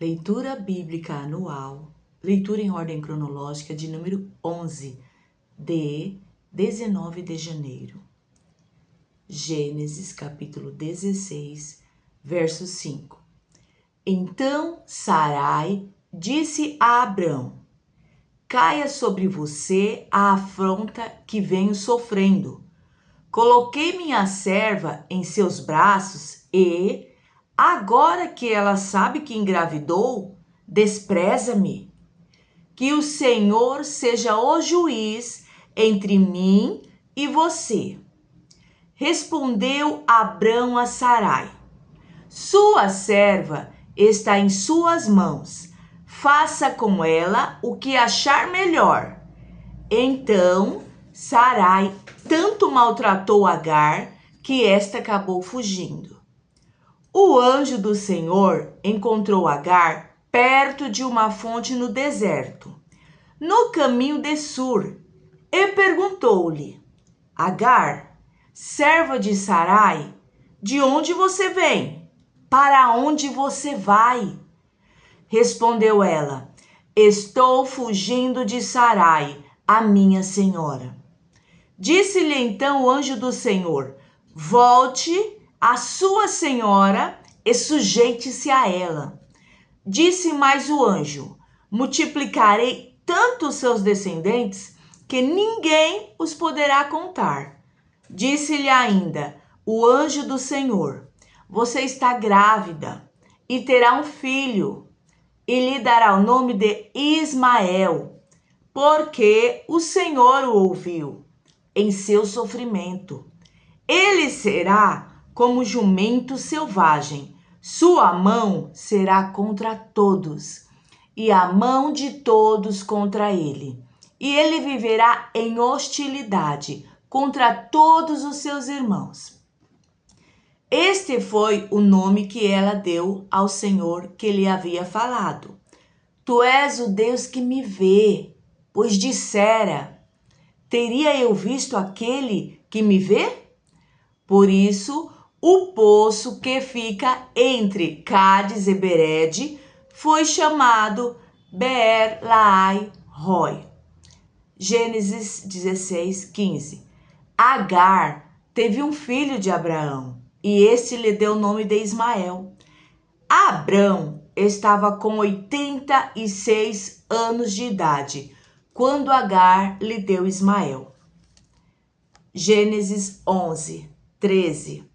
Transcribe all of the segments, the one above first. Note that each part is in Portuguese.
Leitura bíblica anual, leitura em ordem cronológica de número 11, de 19 de janeiro. Gênesis capítulo 16, verso 5. Então Sarai disse a Abrão: caia sobre você a afronta que venho sofrendo. Coloquei minha serva em seus braços e, agora que ela sabe que engravidou, despreza-me. Que o Senhor seja o juiz entre mim e você. Respondeu Abrão a Sarai: sua serva está em suas mãos. Faça com ela o que achar melhor. Então Sarai tanto maltratou Agar que esta acabou fugindo. O anjo do Senhor encontrou Agar perto de uma fonte no deserto, no caminho de Sur, e perguntou-lhe: Agar, serva de Sarai, de onde você vem? Para onde você vai? Respondeu ela: estou fugindo de Sarai, a minha senhora. Disse-lhe então o anjo do Senhor: volte à sua senhora e sujeite-se a ela. Disse mais o anjo: multiplicarei tanto os seus descendentes que ninguém os poderá contar. Disse-lhe ainda o anjo do Senhor: você está grávida e terá um filho, e lhe dará o nome de Ismael, porque o Senhor o ouviu em seu sofrimento. Ele será como jumento selvagem, sua mão será contra todos, e a mão de todos contra ele. E ele viverá em hostilidade contra todos os seus irmãos. Este foi o nome que ela deu ao Senhor que lhe havia falado: tu és o Deus que me vê, pois dissera: teria eu visto aquele que me vê? Por isso, o poço que fica entre Cádiz e Bered foi chamado Beer-Lahai-Roi. Gênesis 16, 15. Agar teve um filho de Abraão, e este lhe deu o nome de Ismael. Abrão estava com 86 anos de idade quando Agar lhe deu Ismael. Gênesis 11, 13.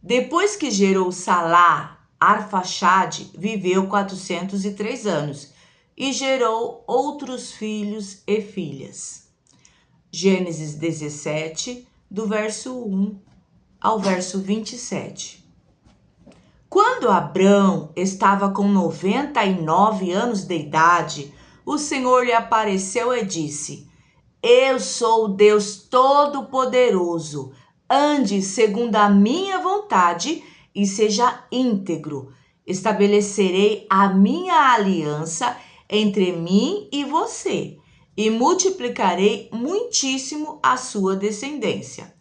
Depois que gerou Salá, Arfaxade viveu 403 anos e gerou outros filhos e filhas. Gênesis 17, do verso 1 ao verso 27. Quando Abrão estava com 99 anos de idade, o Senhor lhe apareceu e disse: eu sou o Deus Todo-Poderoso. Ande segundo a minha vontade e seja íntegro. Estabelecerei a minha aliança entre mim e você e multiplicarei muitíssimo a sua descendência.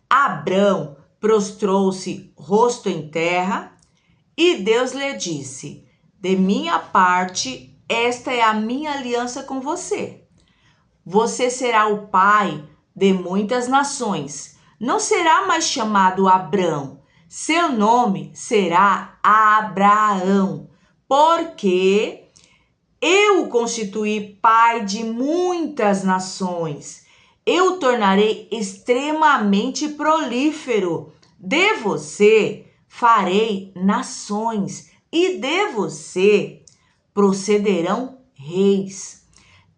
Abrão prostrou-se rosto em terra e Deus lhe disse: de minha parte, esta é a minha aliança com você. Você será o pai de muitas nações. Não será mais chamado Abrão. Seu nome será Abraão, porque eu o constituí pai de muitas nações. Eu o tornarei extremamente prolífero. De você farei nações, e de você procederão reis.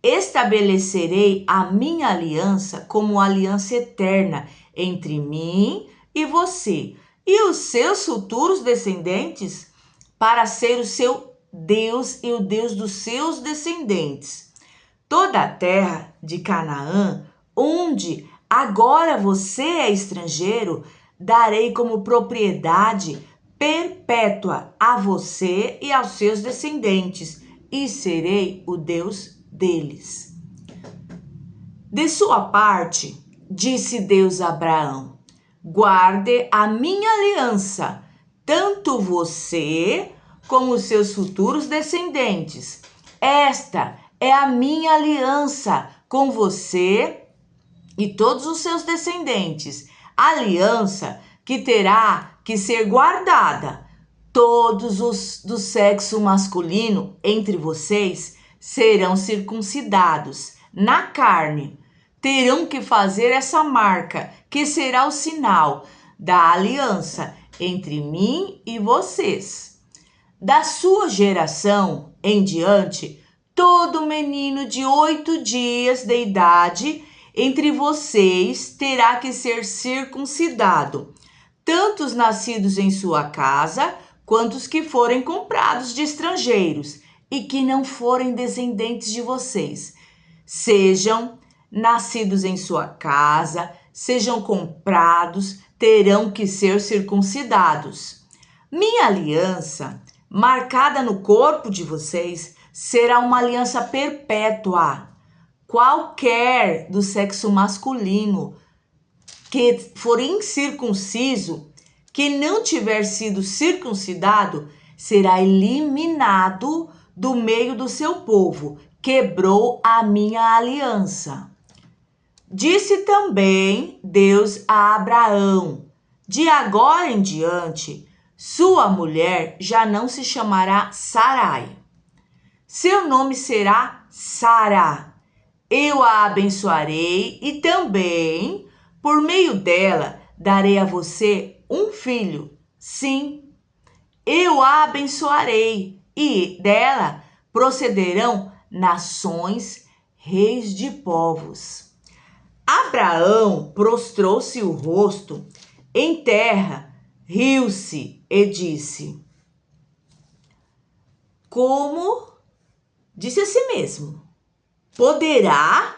Estabelecerei a minha aliança como aliança eterna entre mim e você e os seus futuros descendentes, para ser o seu Deus e o Deus dos seus descendentes. Toda a terra de Canaã, onde agora você é estrangeiro, darei como propriedade perpétua a você e aos seus descendentes, e serei o Deus deles. De sua parte, disse Deus a Abraão: guarde a minha aliança, tanto você com os seus futuros descendentes. Esta é a minha aliança com você e todos os seus descendentes. Aliança que terá que ser guardada. Todos os do sexo masculino entre vocês serão circuncidados na carne. Terão que fazer essa marca, que será o sinal da aliança entre mim e vocês. Da sua geração em diante, todo menino de 8 dias de idade entre vocês terá que ser circuncidado, tanto os nascidos em sua casa, quanto os que forem comprados de estrangeiros e que não forem descendentes de vocês. Sejam nascidos em sua casa, sejam comprados, terão que ser circuncidados. Minha aliança, marcada no corpo de vocês, será uma aliança perpétua. Qualquer do sexo masculino que for incircunciso, que não tiver sido circuncidado, será eliminado do meio do seu povo. Quebrou a minha aliança. Disse também Deus a Abraão: de agora em diante, sua mulher já não se chamará Sarai. Seu nome será Sara. Eu a abençoarei e também, por meio dela, darei a você um filho. Sim, eu a abençoarei e dela procederão nações, reis de povos. Abraão prostrou-se o rosto em terra, riu-se e disse: como disse a si mesmo, poderá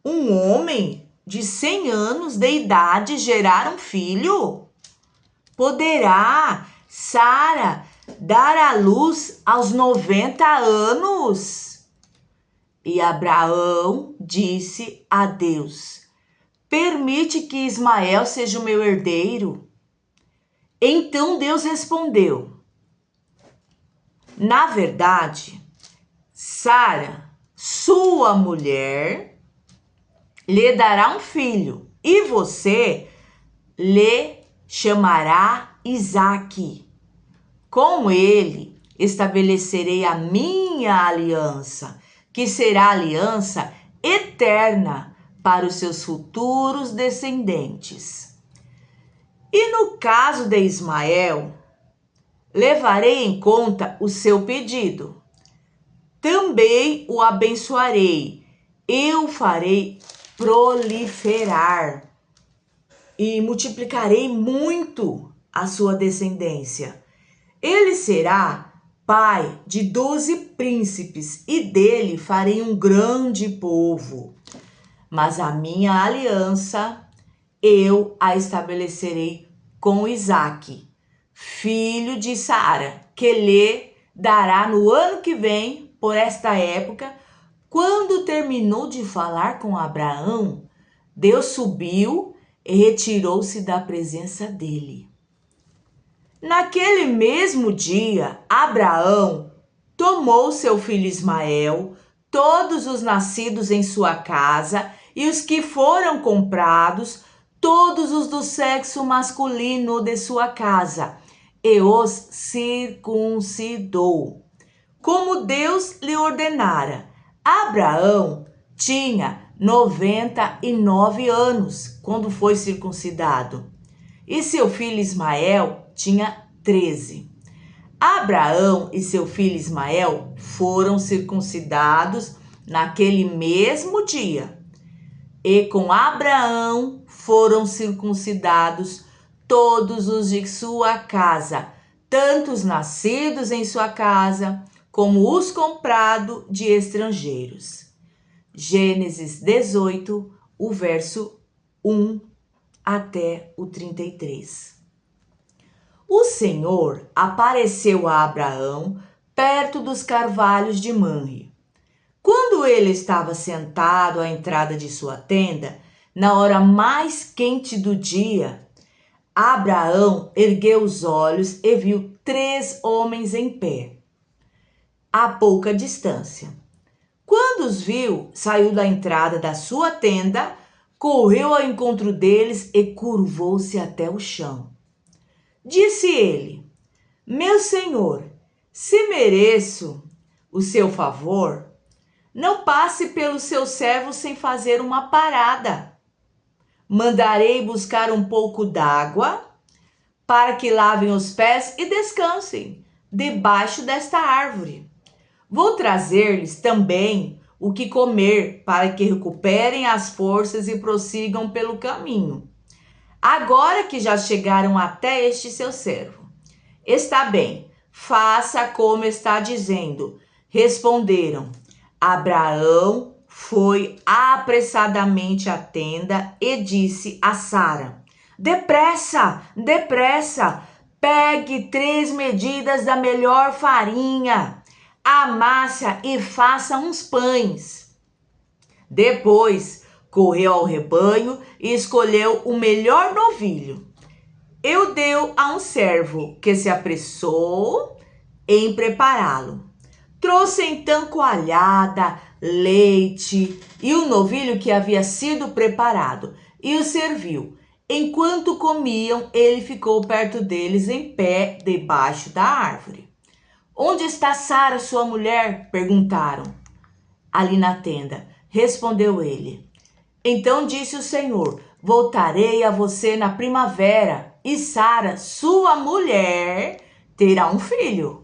um homem de 100 anos de idade gerar um filho? Poderá Sara dar à luz aos 90 anos? E Abraão disse a Deus: permite que Ismael seja o meu herdeiro? Então Deus respondeu: na verdade, Sara, sua mulher, lhe dará um filho, e você lhe chamará Isaque. Com ele estabelecerei a minha aliança, que será aliança eterna para os seus futuros descendentes. E no caso de Ismael, levarei em conta o seu pedido. Também o abençoarei. Eu farei proliferar e multiplicarei muito a sua descendência. Ele será pai de 12 príncipes e dele farei um grande povo. Mas a minha aliança eu a estabelecerei com Isaque, filho de Sara, que lhe dará no ano que vem, por esta época. Quando terminou de falar com Abraão, Deus subiu e retirou-se da presença dele. Naquele mesmo dia, Abraão tomou seu filho Ismael, todos os nascidos em sua casa e os que foram comprados, todos os do sexo masculino de sua casa, e os circuncidou, como Deus lhe ordenara. Abraão tinha 99 anos quando foi circuncidado, e seu filho Ismael tinha 13. Abraão e seu filho Ismael foram circuncidados naquele mesmo dia. E com Abraão foram circuncidados todos os de sua casa, tanto os nascidos em sua casa, como os comprados de estrangeiros. Gênesis 18, o verso 1 até o 33. O Senhor apareceu a Abraão perto dos carvalhos de Manre. Quando ele estava sentado à entrada de sua tenda, na hora mais quente do dia, Abraão ergueu os olhos e viu 3 homens em pé. a pouca distância. Quando os viu, saiu da entrada da sua tenda, correu ao encontro deles e curvou-se até o chão. Disse ele: Meu senhor, se mereço o seu favor, não passe pelos seus servos sem fazer uma parada. Mandarei buscar um pouco d'água para que lavem os pés e descansem debaixo desta árvore. Vou trazer-lhes também o que comer para que recuperem as forças e prossigam pelo caminho. Agora que já chegaram até este seu servo. Está bem, faça como está dizendo. Responderam. Abraão foi apressadamente à tenda e disse a Sara: Depressa, depressa, pegue 3 medidas da melhor farinha, amasse-a e faça uns pães. Depois correu ao rebanho e escolheu o melhor novilho. E o deu a um servo que se apressou em prepará-lo. Trouxe então coalhada, leite e o novilho que havia sido preparado e o serviu. Enquanto comiam, ele ficou perto deles em pé debaixo da árvore. Onde está Sara, sua mulher? Perguntaram. Ali na tenda, respondeu ele. Então disse o Senhor: Voltarei a você na primavera e Sara, sua mulher, terá um filho.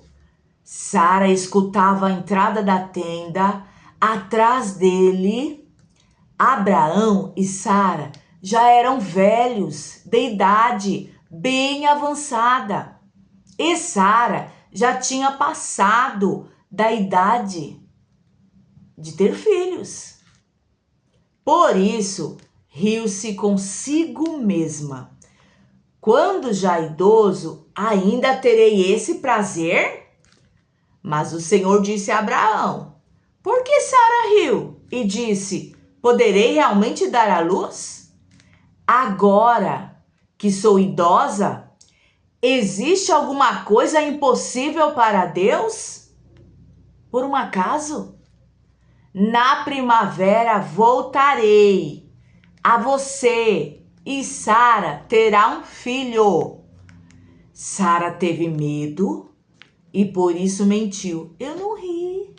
Sara escutava a entrada da tenda. Atrás dele, Abraão e Sara já eram velhos, de idade bem avançada. E Sara já tinha passado da idade de ter filhos. Por isso, riu-se consigo mesma. Quando já idoso, ainda terei esse prazer? Mas o Senhor disse a Abraão: Por que Sara riu? E disse: Poderei realmente dar à luz? Agora que sou idosa, existe alguma coisa impossível para Deus? Por um acaso? Na primavera voltarei a você e Sara terá um filho. Sara teve medo e por isso mentiu. Eu não ri.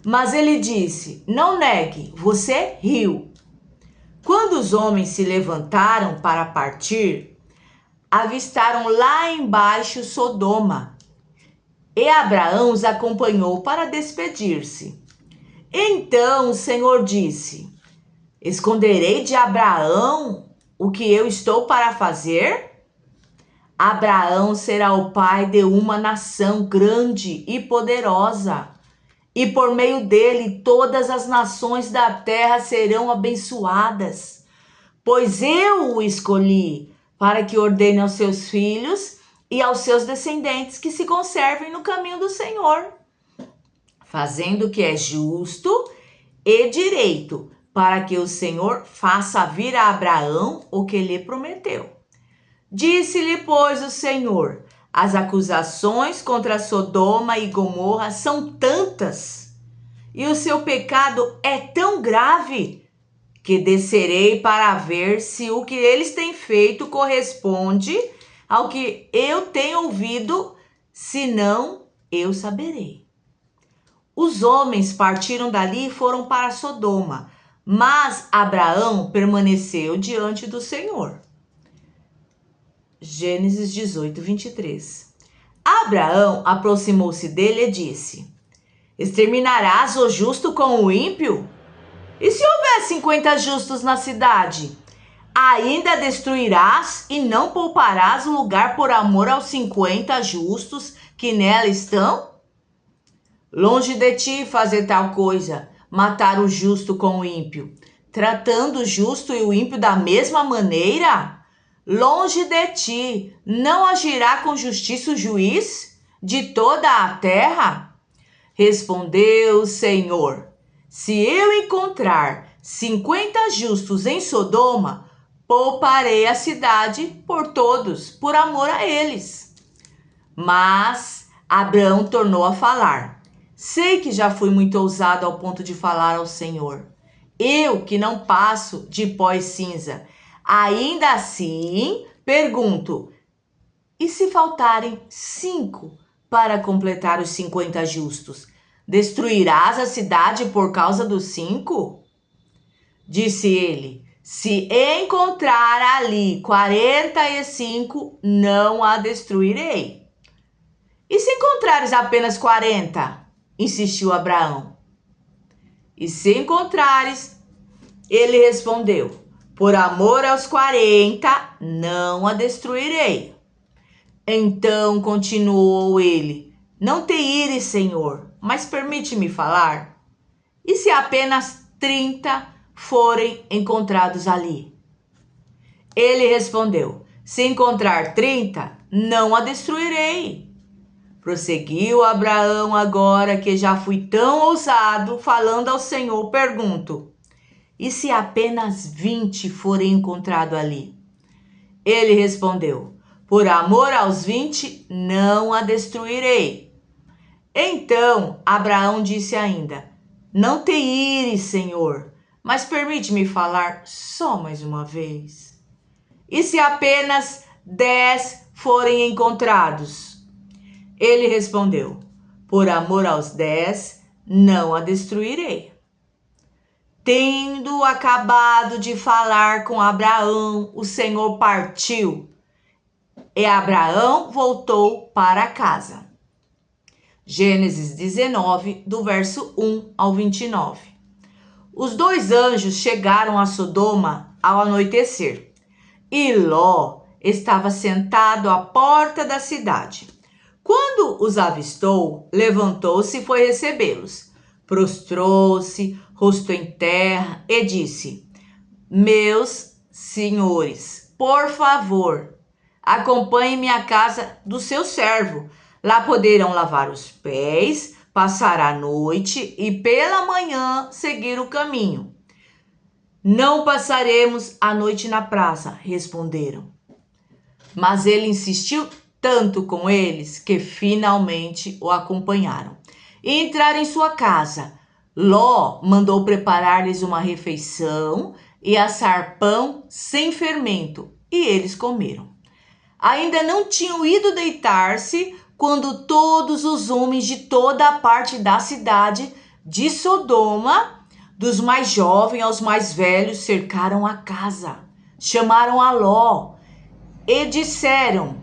Mas ele disse: Não negue, você riu. Quando os homens se levantaram para partir, avistaram lá embaixo Sodoma. E Abraão os acompanhou para despedir-se. Então o Senhor disse: Esconderei de Abraão o que eu estou para fazer? Abraão será o pai de uma nação grande e poderosa, e por meio dele todas as nações da terra serão abençoadas, pois eu o escolhi para que ordene aos seus filhos e aos seus descendentes que se conservem no caminho do Senhor, fazendo o que é justo e direito, para que o Senhor faça vir a Abraão o que lhe prometeu. Disse-lhe, pois, o Senhor: As acusações contra Sodoma e Gomorra são tantas, e o seu pecado é tão grave, que descerei para ver se o que eles têm feito corresponde ao que eu tenho ouvido, senão eu saberei. Os homens partiram dali e foram para Sodoma, mas Abraão permaneceu diante do Senhor. Gênesis 18, 23. Abraão aproximou-se dele e disse: Exterminarás o justo com o ímpio? E se houver 50 justos na cidade? Ainda destruirás e não pouparás o lugar por amor aos 50 justos que nela estão? Longe de ti fazer tal coisa, matar o justo com o ímpio, tratando o justo e o ímpio da mesma maneira? Longe de ti, não agirá com justiça o juiz de toda a terra? Respondeu o Senhor: Se eu encontrar 50 justos em Sodoma, pouparei a cidade por todos, por amor a eles. Mas Abraão tornou a falar: Sei que já fui muito ousado ao ponto de falar ao Senhor. Eu que não passo de pó e cinza. Ainda assim, pergunto: e se faltarem 5 para completar os 50 justos? Destruirás a cidade por causa dos 5? Disse ele: se encontrar ali 45, não a destruirei. E se encontrares apenas 40? Insistiu Abraão. E se encontrares, ele respondeu: por amor aos 40, não a destruirei. Então continuou ele: não te ires, Senhor, mas permite-me falar. E se apenas 30 forem encontrados ali? Ele respondeu: se encontrar 30, não a destruirei. Prosseguiu Abraão: agora que já fui tão ousado, falando ao Senhor, pergunto: e se apenas 20 forem encontrados ali? Ele respondeu: por amor aos 20, não a destruirei. Então Abraão disse ainda: não te ires, Senhor, mas permite-me falar só mais uma vez. E se apenas 10 forem encontrados? Ele respondeu: por amor aos 10, não a destruirei. Tendo acabado de falar com Abraão, o Senhor partiu, e Abraão voltou para casa. Gênesis 19, do verso 1 ao 29. Os 2 anjos chegaram a Sodoma ao anoitecer, e Ló estava sentado à porta da cidade. Quando os avistou, levantou-se e foi recebê-los. Prostrou-se, rosto em terra, e disse: meus senhores, por favor, acompanhem-me à casa do seu servo. Lá poderão lavar os pés, passar a noite e pela manhã seguir o caminho. Não passaremos a noite na praça, responderam. Mas ele insistiu tanto com eles que finalmente o acompanharam. E entraram em sua casa. Ló mandou preparar-lhes uma refeição e assar pão sem fermento, e eles comeram. Ainda não tinham ido deitar-se quando todos os homens de toda a parte da cidade de Sodoma, dos mais jovens aos mais velhos, cercaram a casa. Chamaram a Ló e disseram: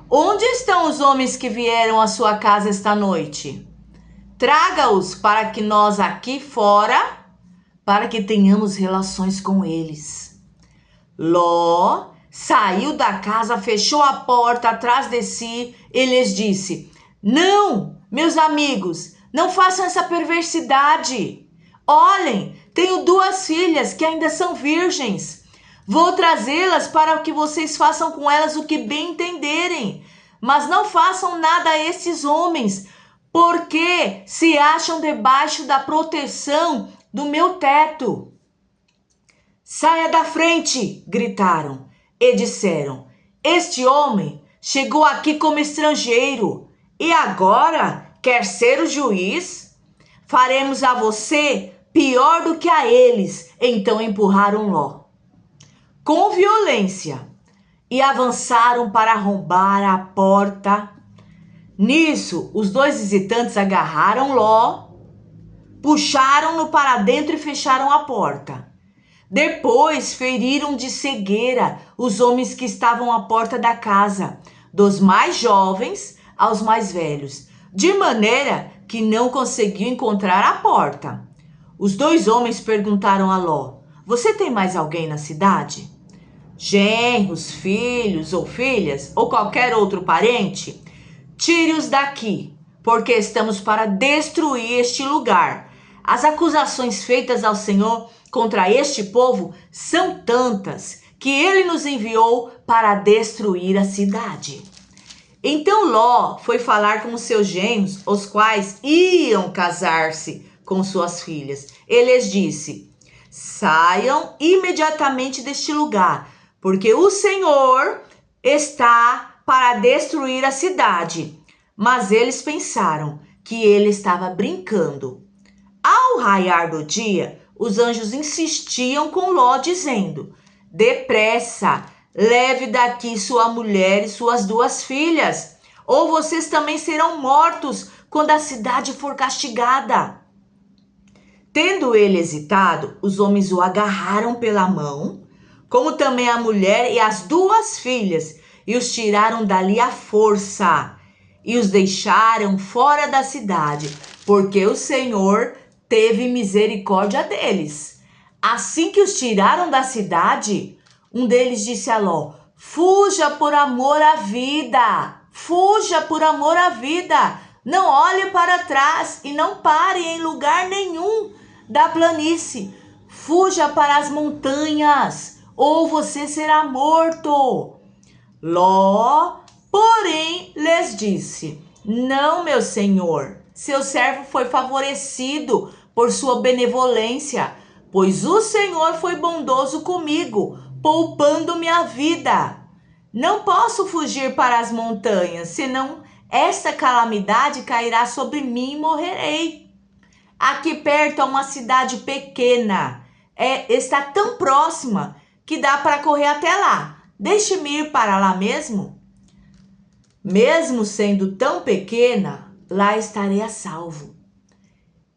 onde estão os homens que vieram à sua casa esta noite? Traga-os para que nós aqui fora, para que tenhamos relações com eles. Ló saiu da casa, fechou a porta atrás de si e lhes disse: não, meus amigos, não façam essa perversidade. Olhem, tenho 2 filhas que ainda são virgens. Vou trazê-las para que vocês façam com elas o que bem entenderem. Mas não façam nada a esses homens, porque se acham debaixo da proteção do meu teto. Saia da frente, gritaram, e disseram: este homem chegou aqui como estrangeiro e agora quer ser o juiz? Faremos a você pior do que a eles. Então empurraram Ló com violência e avançaram para arrombar a porta. Nisso, os 2 visitantes agarraram Ló, puxaram-no para dentro e fecharam a porta. Depois feriram de cegueira os homens que estavam à porta da casa, dos mais jovens aos mais velhos, de maneira que não conseguiu encontrar a porta. Os 2 homens perguntaram a Ló: você tem mais alguém na cidade? Genros, filhos ou filhas, ou qualquer outro parente? Tire-os daqui, porque estamos para destruir este lugar. As acusações feitas ao Senhor contra este povo são tantas que ele nos enviou para destruir a cidade. Então Ló foi falar com os seus genros, os quais iam casar-se com suas filhas. Ele lhes disse: saiam imediatamente deste lugar, porque o Senhor está para destruir a cidade. Mas eles pensaram: que ele estava brincando. Ao raiar do dia, os anjos insistiam com Ló, dizendo: depressa, leve daqui sua mulher e suas 2 filhas, ou vocês também serão mortos quando a cidade for castigada. Tendo ele hesitado, os homens o agarraram pela mão, como também a mulher e as 2 filhas, e os tiraram dali à força, e os deixaram fora da cidade, porque o Senhor teve misericórdia deles. Assim que os tiraram da cidade, um deles disse a Ló: fuja por amor à vida, fuja por amor à vida, não olhe para trás e não pare em lugar nenhum da planície, fuja para as montanhas, ou você será morto. Ló, porém, lhes disse: não, meu senhor, seu servo foi favorecido por sua benevolência, pois o Senhor foi bondoso comigo, poupando-me a vida. Não posso fugir para as montanhas, senão esta calamidade cairá sobre mim e morrerei. Aqui perto há uma cidade pequena, está tão próxima que dá para correr até lá. Deixe-me ir para lá mesmo. Mesmo sendo tão pequena, lá estarei a salvo.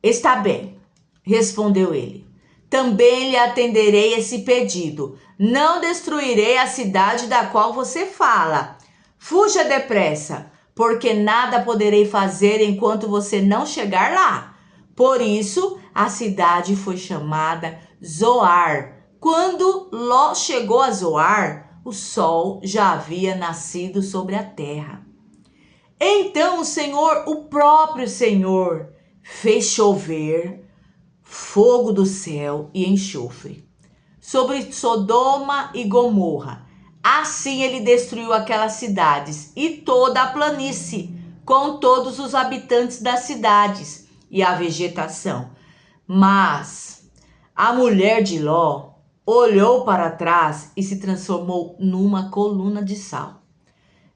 Está bem, respondeu ele. Também lhe atenderei esse pedido. Não destruirei a cidade da qual você fala. Fuja depressa, porque nada poderei fazer enquanto você não chegar lá. Por isso, a cidade foi chamada Zoar. Quando Ló chegou a Zoar, o sol já havia nascido sobre a terra. Então o próprio Senhor, fez chover fogo do céu e enxofre sobre Sodoma e Gomorra. Assim ele destruiu aquelas cidades e toda a planície, com todos os habitantes das cidades e a vegetação. Mas a mulher de Ló olhou para trás e se transformou numa coluna de sal.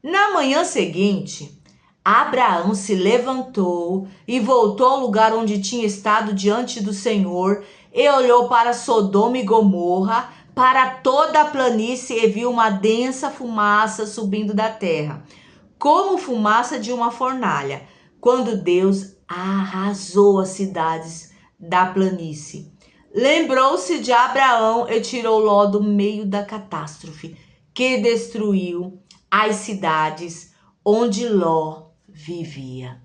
Na manhã seguinte, Abraão se levantou e voltou ao lugar onde tinha estado diante do Senhor e olhou para Sodoma e Gomorra, para toda a planície, e viu uma densa fumaça subindo da terra, como fumaça de uma fornalha, quando Deus arrasou as cidades da planície. Lembrou-se de Abraão e tirou Ló do meio da catástrofe, que destruiu as cidades onde Ló vivia.